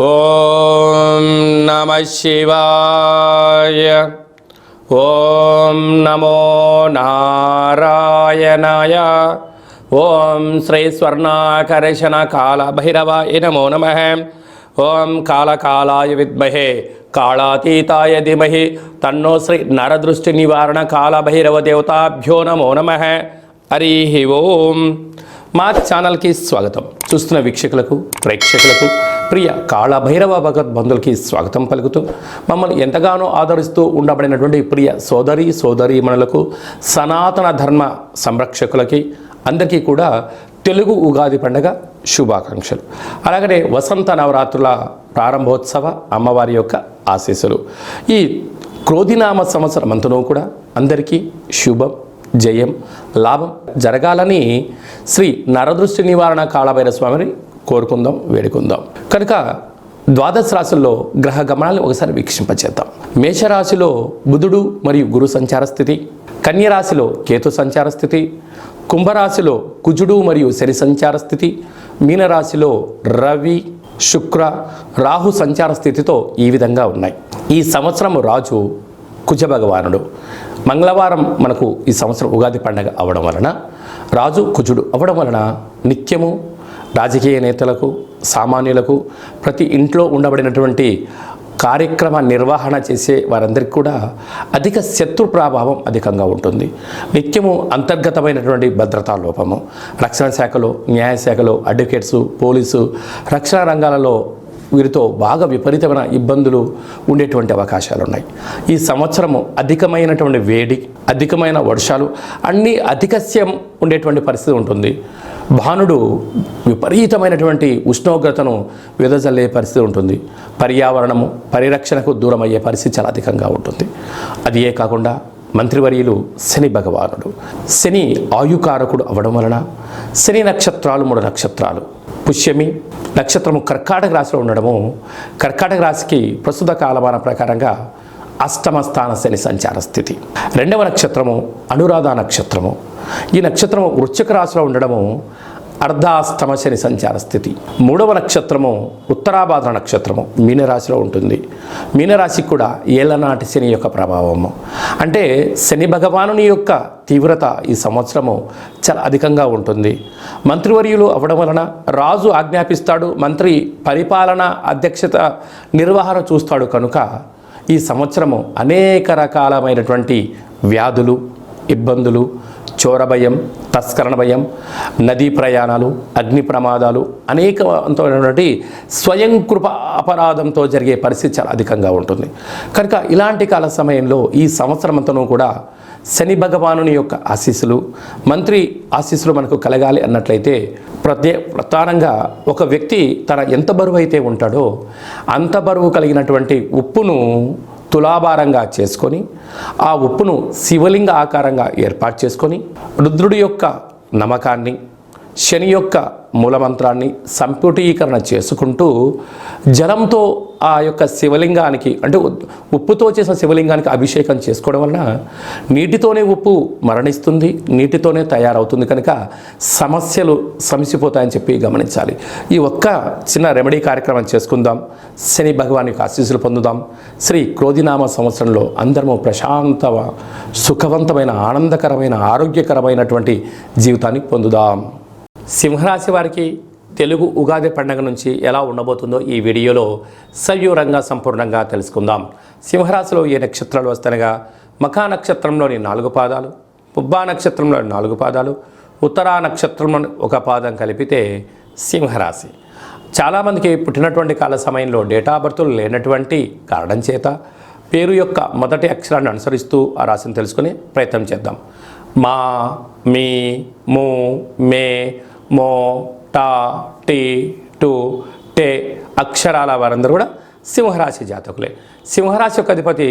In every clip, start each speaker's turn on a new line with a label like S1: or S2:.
S1: ఓం నమః శివాయ. ఓం నమో నారాయణాయ. ఓం శ్రీ స్వర్ణాకర్షణ కాల భైరవాయ నమో నమః. ఓం కాళకాలాయ విద్మహే కాళాతీతాయ ధీమహి తన్నో శ్రీ నరదృష్టి నివారణ కాళభైరవ దేవతాభ్యో నమో నమః. హరి ఓం. మా ఛానల్కి స్వాగతం. చూస్తున్న వీక్షకులకు, ప్రేక్షకులకు, ప్రియ కాళభైరవ భగవద్ బంధువులకి స్వాగతం పలుకుతూ, మమ్మల్ని ఎంతగానో ఆదరిస్తూ ఉండబడినటువంటి ప్రియ సోదరీమణులకు, సనాతన ధర్మ సంరక్షకులకి అందరికీ కూడా తెలుగు ఉగాది పండుగ శుభాకాంక్షలు. అలాగనే వసంత నవరాత్రుల ప్రారంభోత్సవ అమ్మవారి యొక్క ఆశీస్సులు. ఈ క్రోధినామ సంవత్సరం అంతనూ కూడా అందరికీ శుభం, జయం, లాభం జరగాలని శ్రీ నరదృష్టి నివారణ కాళభైరవ స్వామిని కోరుకుందాం, వేడుకుందాం. కనుక ద్వాదశ రాశుల్లో గ్రహ గమనాలను ఒకసారి వీక్షింపచేద్దాం. మేషరాశిలో బుధుడు మరియు గురు సంచార స్థితి, కన్యరాశిలో కేతు సంచార స్థితి, కుంభరాశిలో కుజుడు మరియు శని సంచార స్థితి, మీనరాశిలో రవి, శుక్ర, రాహు సంచార స్థితితో ఈ విధంగా ఉన్నాయి. ఈ సంవత్సరం రాజు కుజ భగవానుడు. మంగళవారం మనకు ఈ సంవత్సరం ఉగాది పండుగ అవ్వడం వలన, రాజు కుజుడు అవ్వడం వలన నిత్యము రాజకీయ నేతలకు, సామాన్యులకు, ప్రతి ఇంట్లో ఉండబడినటువంటి కార్యక్రమ నిర్వహణ చేసే వారందరికీ కూడా అధిక శత్రు ప్రభావం అధికంగా ఉంటుంది. నిత్యము అంతర్గతమైనటువంటి భద్రతా లోపము, రక్షణ శాఖలో, న్యాయశాఖలో, అడ్వకేట్సు, పోలీసు, రక్షణ రంగాలలో వీరితో బాగా విపరీతమైన ఇబ్బందులు ఉండేటువంటి అవకాశాలు ఉన్నాయి. ఈ సంవత్సరము అధికమైనటువంటి వేడి, అధికమైన వర్షాలు, అన్నీ అధికస్యం ఉండేటువంటి పరిస్థితి ఉంటుంది. భానుడు విపరీతమైనటువంటి ఉష్ణోగ్రతను వెదజల్లే పరిస్థితి ఉంటుంది. పర్యావరణము, పరిరక్షణకు దూరం అయ్యే పరిస్థితి చాలా అధికంగా ఉంటుంది. అది ఏ కాకుండా మంత్రివర్యులు శని భగవానుడు. శని ఆయుకారకుడు అవ్వడం వలన శని నక్షత్రాలు 3 నక్షత్రాలు. పుష్యమి నక్షత్రము కర్కాటక రాశిలో ఉండడము, కర్కాటక రాశికి ప్రస్తుత కాలమాన ప్రకారంగా అష్టమ స్థాన శని సంచార స్థితి. 2వ నక్షత్రము అనురాధ నక్షత్రము. ఈ నక్షత్రము వృశ్చిక రాశిలో ఉండడము అర్ధాష్టమ శని సంచార స్థితి. 3వ నక్షత్రము ఉత్తరాభాద్ర నక్షత్రము మీనరాశిలో ఉంటుంది. మీనరాశికి కూడా ఏళ్ళనాటి శని యొక్క ప్రభావము. అంటే శని భగవానుని యొక్క తీవ్రత ఈ సంవత్సరము చాలా అధికంగా ఉంటుంది. మంత్రివర్యులు అవ్వడం వలన రాజు ఆజ్ఞాపిస్తాడు, మంత్రి పరిపాలన అధ్యక్షత నిర్వహణ చూస్తాడు. కనుక ఈ సంవత్సరము అనేక రకాలమైనటువంటి వ్యాధులు, ఇబ్బందులు, చోర భయం, తస్కరణ భయం, నదీ ప్రయాణాలు, అగ్ని ప్రమాదాలు, అనేకమైనటువంటి స్వయం కృప అపరాధంతో జరిగే పరిస్థితి చాలా అధికంగా ఉంటుంది. కనుక ఇలాంటి కాల సమయంలో ఈ సంవత్సరం అంతనూ కూడా శని భగవానుని యొక్క ఆశీస్సులు, మంత్రి ఆశీస్సులు మనకు కలగాలి అన్నట్లయితే ప్రధానంగా ఒక వ్యక్తి తన ఎంత బరువు అయితే ఉంటాడో అంత బరువు కలిగినటువంటి ఉప్పును తులాభారంగా చేసుకొని, ఆ ఉప్పును శివలింగ ఆకారంగా ఏర్పాటు చేసుకొని, రుద్రుడి యొక్క నమ్మకాన్ని, శని యొక్క మూలమంత్రాన్ని సంపుటీకరణ చేసుకుంటూ జలంతో ఆ యొక్క శివలింగానికి, అంటే ఉప్పుతో చేసిన శివలింగానికి అభిషేకం చేసుకోవడం వలన నీటితోనే ఉప్పు మరణిస్తుంది, నీటితోనే తయారవుతుంది. కనుక సమస్యలు సమసిపోతాయని చెప్పి గమనించాలి. ఈ ఒక్క చిన్న రెమెడీ కార్యక్రమం చేసుకుందాం. శని భగవాన్ యొక్క ఆశీస్సులు పొందుదాం. శ్రీ క్రోధినామ సంవత్సరంలో అందరము ప్రశాంత, సుఖవంతమైన, ఆనందకరమైన, ఆరోగ్యకరమైనటువంటి జీవితాన్ని పొందుదాం. సింహరాశి వారికి తెలుగు ఉగాది పండుగ నుంచి ఎలా ఉండబోతుందో ఈ వీడియోలో సవివరంగా సంపూర్ణంగా తెలుసుకుందాం. సింహరాశిలో ఏ నక్షత్రాలు వస్తాయనగా మఖా నక్షత్రంలోని 4 పాదాలు, పుబ్బా నక్షత్రంలోని 4 పాదాలు, ఉత్తరా నక్షత్రంలో 1 పాదం కలిపితే సింహరాశి. చాలామందికి పుట్టినటువంటి కాల సమయంలో డేటా ఆఫ్ బర్త్లు లేనటువంటి కారణం చేత పేరు యొక్క మొదటి అక్షరాన్ని అనుసరిస్తూ ఆ రాశిని తెలుసుకునే ప్రయత్నం చేద్దాం. మా, మీ, ము, మే, మో, టా, టీ, టు, టే అక్షరాల వారందరూ కూడా సింహరాశి జాతకులే. సింహరాశి యొక్క అధిపతి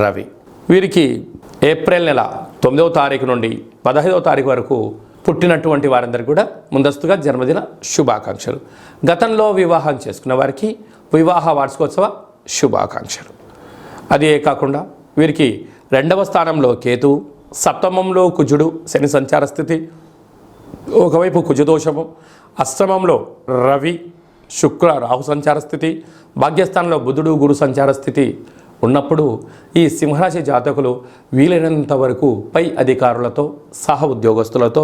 S1: రవి. వీరికి ఏప్రిల్ నెల 9వ తారీఖు నుండి 15వ తారీఖు వరకు పుట్టినటువంటి వారందరికీ కూడా ముందస్తుగా జన్మదిన శుభాకాంక్షలు. గతంలో వివాహం చేసుకున్న వారికి వివాహ వార్షికోత్సవ శుభాకాంక్షలు. అదే కాకుండా వీరికి 2వ స్థానంలో కేతువు, సప్తమంలో కుజుడు శని సంచార స్థితి, ఒకవైపు కుజదోషము, అష్టమంలో రవి, శుక్ర రాహు సంచార స్థితి, భాగ్యస్థానంలో బుధుడు గురు సంచార స్థితి ఉన్నప్పుడు ఈ సింహరాశి జాతకులు వీలైనంత వరకు పై అధికారులతో, సహ ఉద్యోగస్తులతో,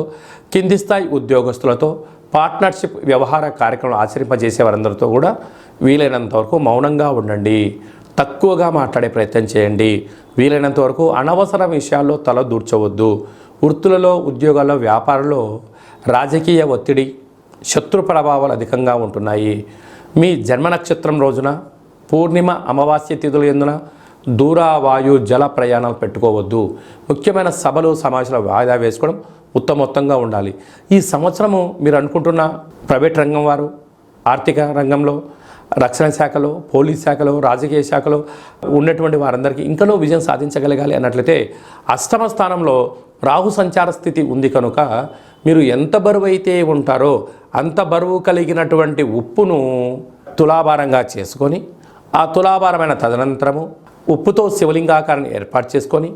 S1: కింది స్థాయి ఉద్యోగస్తులతో పార్ట్నర్షిప్ వ్యవహార కార్యక్రమాలు ఆచరింపజేసే వారందరితో కూడా వీలైనంత వరకు మౌనంగా ఉండండి. తక్కువగా మాట్లాడే ప్రయత్నం చేయండి. వీలైనంత వరకు అనవసర విషయాల్లో తల దూర్చవద్దు. వృత్తులలో, ఉద్యోగాల్లో, వ్యాపారంలో రాజకీయ ఒత్తిడి, శత్రు ప్రభావాలు అధికంగా ఉంటున్నాయి. మీ జన్మ నక్షత్రం రోజున పూర్ణిమ, అమావాస్య తిథుల యందున దూర, వాయు, జల ప్రయాణాలు పెట్టుకోవద్దు. ముఖ్యమైన సభలు, సమావేశాలు వాయిదా వేసుకోవడం ఉత్తమోత్తంగా ఉండాలి. ఈ సంవత్సరము మీరు అనుకుంటున్న ప్రైవేట్ రంగం వారు, ఆర్థిక రంగంలో, రక్షణ శాఖలో, పోలీస్ శాఖలో, రాజకీయ శాఖలో ఉన్నటువంటి వారందరికీ ఇంకనూ విజయం సాధించగలగాలి అన్నట్లయితే అష్టమ స్థానంలో రాహు సంచార స్థితి ఉంది కనుక మీరు ఎంత బరువు అయితే ఉంటారో అంత బరువు కలిగినటువంటి ఉప్పును తులాభారంగా చేసుకొని, ఆ తులాభారమైన తదనంతరము ఉప్పుతో శివలింగాకారాన్ని ఏర్పాటు చేసుకొని,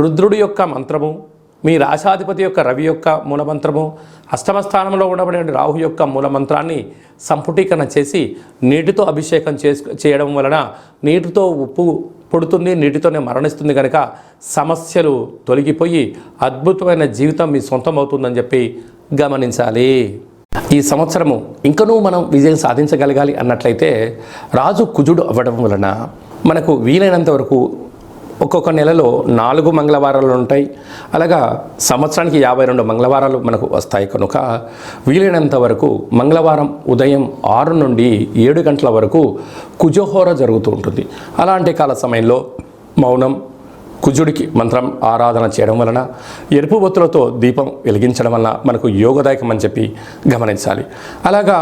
S1: రుద్రుడి యొక్క మంత్రము, మీ రాశాధిపతి యొక్క రవి యొక్క మూలమంత్రము, అష్టమ స్థానంలో ఉండబడిన రాహు యొక్క మూలమంత్రాన్ని సంపుటీకరణ చేసి నీటితో అభిషేకం చేయడం వలన నీటితో ఉప్పు పుడుతుంది, నీటితోనే మరణిస్తుంది కనుక సమస్యలు తొలగిపోయి అద్భుతమైన జీవితం మీ సొంతం అవుతుందని చెప్పి గమనించాలి. ఈ సంవత్సరము ఇంకనూ మనం విజయం సాధించగలగాలి అన్నట్లయితే రాజు కుజుడు అవ్వడం వలన మనకు వీలైనంత వరకు ఒక్కొక్క నెలలో 4 మంగళవారాలు ఉంటాయి. అలాగా సంవత్సరానికి 52 మంగళవారాలు మనకు వస్తాయి కనుక వీలైనంత వరకు మంగళవారం ఉదయం 6 నుండి 7 గంటల వరకు కుజహోర జరుగుతూ ఉంటుంది. అలాంటి కాల సమయంలో మౌనం, కుజుడికి మంత్రం ఆరాధన చేయడం వలన, ఎరుపు బొత్తులతో దీపం వెలిగించడం వలన మనకు యోగదాయకం అని చెప్పి గమనించాలి. అలాగా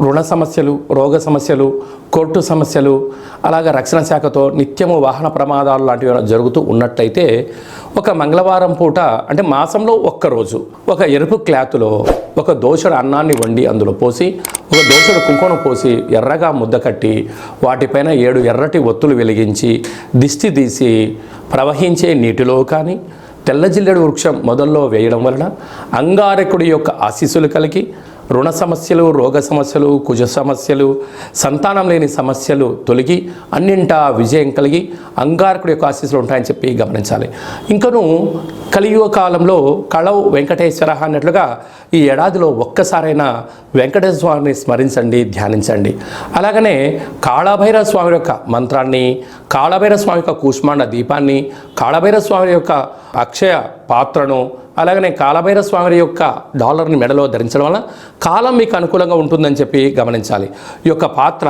S1: రుణ సమస్యలు, రోగ సమస్యలు, కోర్టు సమస్యలు, అలాగా రక్షణ శాఖతో నిత్యము వాహన ప్రమాదాలు లాంటివి జరుగుతూ ఉన్నట్లయితే ఒక మంగళవారం పూట అంటే మాసంలో ఒక్కరోజు ఒక ఎరుపు క్లాతులో ఒక దోసెడు అన్నాన్ని వండి అందులో పోసి, ఒక దోసెడు కుంకుమ పోసి ఎర్రగా ముద్ద కట్టి వాటిపైన 7 ఎర్రటి ఒత్తులు వెలిగించి దిష్టి తీసి ప్రవహించే నీటిలో కానీ తెల్ల జిల్లెడు వృక్షం మొదల్లో వేయడం వలన అంగారకుడి యొక్క ఆశీస్సులు కలిగి రుణ సమస్యలు, రోగ సమస్యలు, కుజ సమస్యలు, సంతానం లేని సమస్యలు తొలగి అన్నింటా విజయం కలిగి అంగారకుడి యొక్క ఆశీస్సులు ఉంటాయని చెప్పి గమనించాలి. ఇంకను కలియుగ కాలంలో కళవు వెంకటేశ్వర అన్నట్లుగా ఈ ఏడాదిలో ఒక్కసారైనా వెంకటేశ్వర స్వామిని స్మరించండి, ధ్యానించండి. అలాగనే కాళభైరవ స్వామి యొక్క మంత్రాన్ని, కాళభైరవ స్వామి యొక్క కూష్మాండ దీపాన్ని, కాళభైరవ స్వామి యొక్క అక్షయ పాత్రను, అలాగనే కాళభైరవ స్వామి యొక్క డాలర్ని మెడలో ధరించడం వల్ల కాలం మీకు అనుకూలంగా ఉంటుందని చెప్పి గమనించాలి. ఈ యొక్క పాత్ర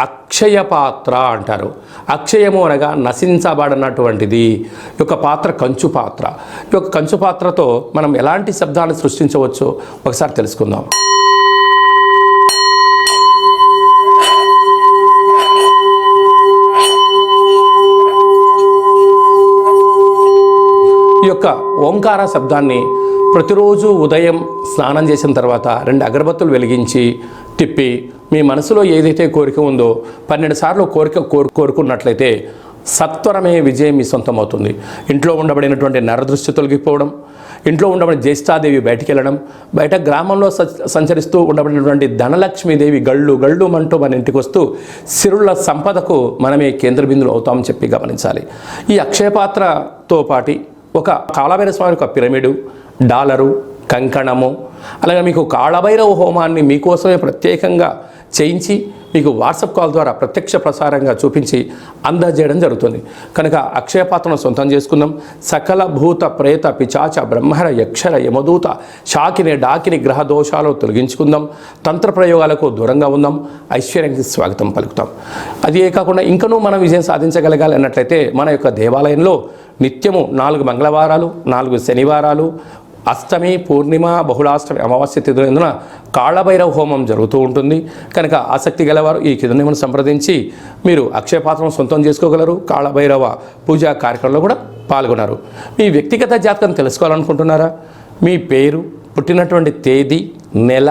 S1: అక్షయ పాత్ర అంటారు. అక్షయము అనగా నశించబడినటువంటిది. ఈ యొక్క పాత్ర కంచు పాత్ర. ఈ యొక్క కంచు పాత్రతో మనం ఎలాంటి శబ్దాన్ని సృష్టించవచ్చో ఒకసారి తెలుసుకుందాం. ఈ యొక్క ఓంకార శబ్దాన్ని ప్రతిరోజు ఉదయం స్నానం చేసిన తర్వాత 2 అగరబత్తులు వెలిగించి తిప్పి మీ మనసులో ఏదైతే కోరిక ఉందో 12 సార్లు కోరుకున్నట్లయితే సత్వరమే విజయం మీ సొంతం అవుతుంది. ఇంట్లో ఉండబడినటువంటి నరదృష్టి తొలగిపోవడం, ఇంట్లో ఉండబడిన జ్యేష్ఠాదేవి బయటికి వెళ్ళడం, బయట గ్రామంలో సంచరిస్తూ ఉండబడినటువంటి ధనలక్ష్మీదేవి గళ్ళు గళ్ళు అంటూ మన ఇంటికి వస్తూ సిరుల సంపదకు మనమే కేంద్ర బిందువులు అవుతామని చెప్పి గమనించాలి. ఈ అక్షయపాత్రతో పాటు ఒక కాళభైరవ స్వామి యొక్క పిరమిడు, డాలరు, కంకణము, అలాగే మీకు కాళభైరవ హోమాన్ని మీకోసమే ప్రత్యేకంగా చేయించి మీకు వాట్సాప్ కాల్ ద్వారా ప్రత్యక్ష ప్రసారంగా చూపించి అందజేయడం జరుగుతుంది. కనుక అక్షయపాత్రను సొంతం చేసుకుందాం. సకల భూత ప్రేత పిచాచ బ్రహ్మర యక్షర యమదూత శాకిని డాకిని గ్రహ దోషాలు తొలగించుకుందాం. తంత్ర ప్రయోగాలకు దూరంగా ఉందాం. ఐశ్వర్యానికి స్వాగతం పలుకుతాం. అదే కాకుండా ఇంకనూ మనం విజయం సాధించగలగాలి అన్నట్లయితే మన యొక్క దేవాలయంలో నిత్యము 4 మంగళవారాలు, 4 శనివారాలు, అష్టమి, పూర్ణిమ, బహుళాష్టమి, అమావాస్య తిథులందున కాళభైరవ హోమం జరుగుతూ ఉంటుంది. కనుక ఆసక్తి గలవారు ఈ కిందను సంప్రదించి మీరు అక్షయపాత్రను సొంతం చేసుకోగలరు. కాళభైరవ పూజా కార్యక్రమంలో కూడా పాల్గొన్నారు. మీ వ్యక్తిగత జాతకం తెలుసుకోవాలనుకుంటున్నారా? మీ పేరు, పుట్టినటువంటి తేదీ, నెల,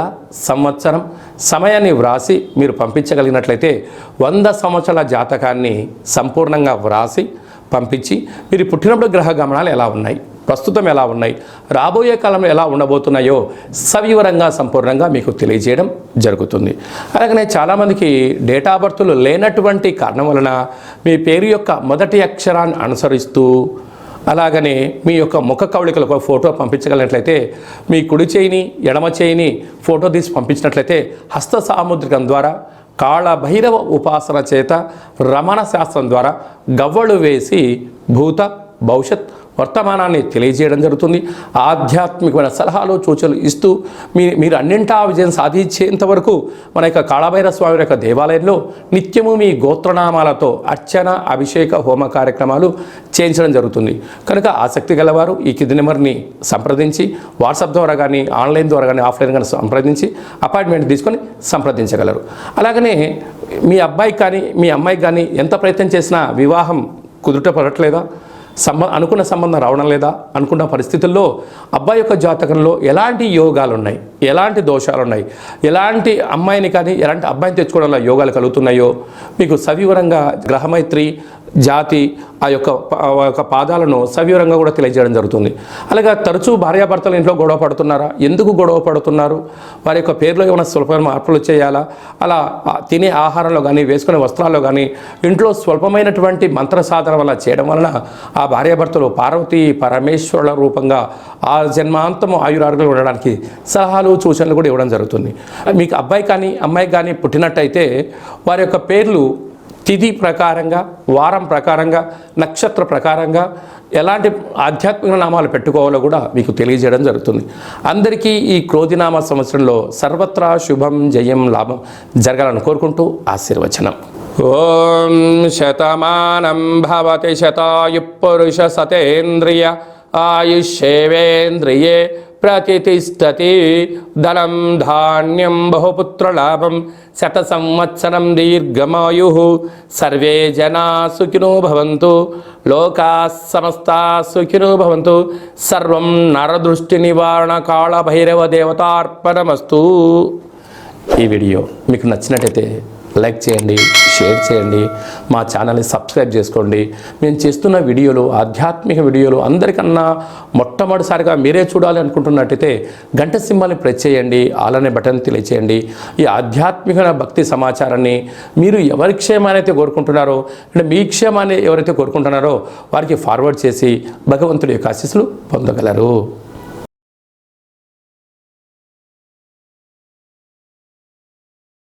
S1: సంవత్సరం, సమయాన్ని వ్రాసి మీరు పంపించగలిగినట్లయితే 100 సంవత్సరాల జాతకాన్ని సంపూర్ణంగా వ్రాసి పంపించి మీరు పుట్టినప్పుడు గ్రహ గమనాలు ఎలా ఉన్నాయి, ప్రస్తుతం ఎలా ఉన్నాయి, రాబోయే కాలంలో ఎలా ఉండబోతున్నాయో సవివరంగా సంపూర్ణంగా మీకు తెలియజేయడం జరుగుతుంది. అలాగనే చాలామందికి డేటా బర్త్లు లేనటువంటి కారణం వలన మీ పేరు యొక్క మొదటి అక్షరాన్ని అనుసరిస్తూ అలాగనే మీ యొక్క ముఖ కవళికలకు ఒక ఫోటో పంపించగలిగినట్లయితే మీ కుడి చేయిని ఎడమ చేయిని ఫోటో తీసి పంపించినట్లయితే హస్త సాముద్రికం ద్వారా కాళభైరవ ఉపాసన చేత రమణ శాస్త్రం ద్వారా గవ్వలు వేసి భూత భవిష్యత్ వర్తమానాన్ని తెలియజేయడం జరుగుతుంది. ఆధ్యాత్మికమైన సలహాలు సూచనలు ఇస్తూ మీరు అన్నింటా విజయం సాధించేంత వరకు మన యొక్క కాళభైరవ స్వామి యొక్క దేవాలయంలో నిత్యము మీ గోత్రనామాలతో అర్చన అభిషేక హోమ కార్యక్రమాలు చేయించడం జరుగుతుంది. కనుక ఆసక్తి గలవారు ఈ కింది నెంబర్ని సంప్రదించి వాట్సాప్ ద్వారా కానీ ఆన్లైన్ ద్వారా కానీ ఆఫ్లైన్ కానీ సంప్రదించి అపాయింట్మెంట్ తీసుకొని సంప్రదించగలరు. అలాగనే మీ అబ్బాయికి కానీ మీ అమ్మాయికి కానీ ఎంత ప్రయత్నం చేసినా వివాహం కుదుట పడట్లేదా, అనుకున్న సంబంధం రావడం లేదా అనుకున్న పరిస్థితుల్లో అబ్బాయి యొక్క జాతకంలో ఎలాంటి యోగాలు ఉన్నాయి, ఎలాంటి దోషాలు ఉన్నాయి, ఎలాంటి అమ్మాయిని కానీ ఎలాంటి అబ్బాయిని తెచ్చుకోవడంలో యోగాలు కలుగుతున్నాయో మీకు సవివరంగా గ్రహమైత్రి జాతి ఆ యొక్క పాదాలను సవివరంగా కూడా తెలియజేయడం జరుగుతుంది. అలాగే తరచూ భార్యాభర్తలు ఇంట్లో గొడవ పడుతున్నారా, ఎందుకు గొడవ పడుతున్నారు, వారి యొక్క పేర్లో ఏమైనా స్వల్పమైన మార్పులు చేయాలా, అలా తినే ఆహారంలో కానీ వేసుకునే వస్త్రాల్లో కానీ ఇంట్లో స్వల్పమైనటువంటి మంత్ర సాధన వల్ల చేయడం వలన ఆ భార్యాభర్తలు పార్వతీ పరమేశ్వరుల రూపంగా ఆ జన్మాంతము ఆయురారోగ్యం ఉండడానికి సలహాలు సూచనలు కూడా ఇవ్వడం జరుగుతుంది. మీకు అబ్బాయి కానీ అమ్మాయి కానీ పుట్టినట్టయితే వారి యొక్క పేర్లు తిథి ప్రకారంగా, వారం ప్రకారంగా, నక్షత్ర ప్రకారంగా ఎలాంటి ఆధ్యాత్మిక నామాలు పెట్టుకోవాలో కూడా మీకు తెలియజేయడం జరుగుతుంది. అందరికీ ఈ క్రోధినామ సంవత్సరంలో సర్వత్రా శుభం జయం లాభం జరగాలని కోరుకుంటూ ఆశీర్వచనం. ఓం శతమానం భవతి శతాయు పురుష సతేంద్రియ ఆయుష్యేవేంద్రియే ప్రతిష్టతి ధనం ధాన్యం బహుపుత్రలాభం శత సంవత్సరం దీర్ఘమాయు సర్వే జనా సుఖినో భవంతు లోకా సమస్తా సుఖినో భవంతు సర్వం నరదృష్టి నివారణ కాళభైరవ దేవతార్పణమస్తు. ఈ వీడియో మీకు నచ్చినట్టయితే లైక్ చేయండి, షేర్ చేయండి, మా ఛానల్ని సబ్స్క్రైబ్ చేసుకోండి. మేము చేస్తున్న వీడియోలు ఆధ్యాత్మిక వీడియోలు అందరికన్నా మొట్టమొదటిసారిగా మీరే చూడాలి అనుకుంటున్నట్టయితే గంట సింబల్ని ప్రెస్ చేయండి, ఆల్ అనే బటన్ తెలియచేయండి. ఈ ఆధ్యాత్మిక భక్తి సమాచారాన్ని మీరు ఎవరి క్షేమాన్ని అయితే కోరుకుంటున్నారో అంటే మీ క్షేమాన్ని ఎవరైతే కోరుకుంటున్నారో వారికి ఫార్వర్డ్ చేసి భగవంతుడి యొక్క ఆశీస్సులు పొందగలరు.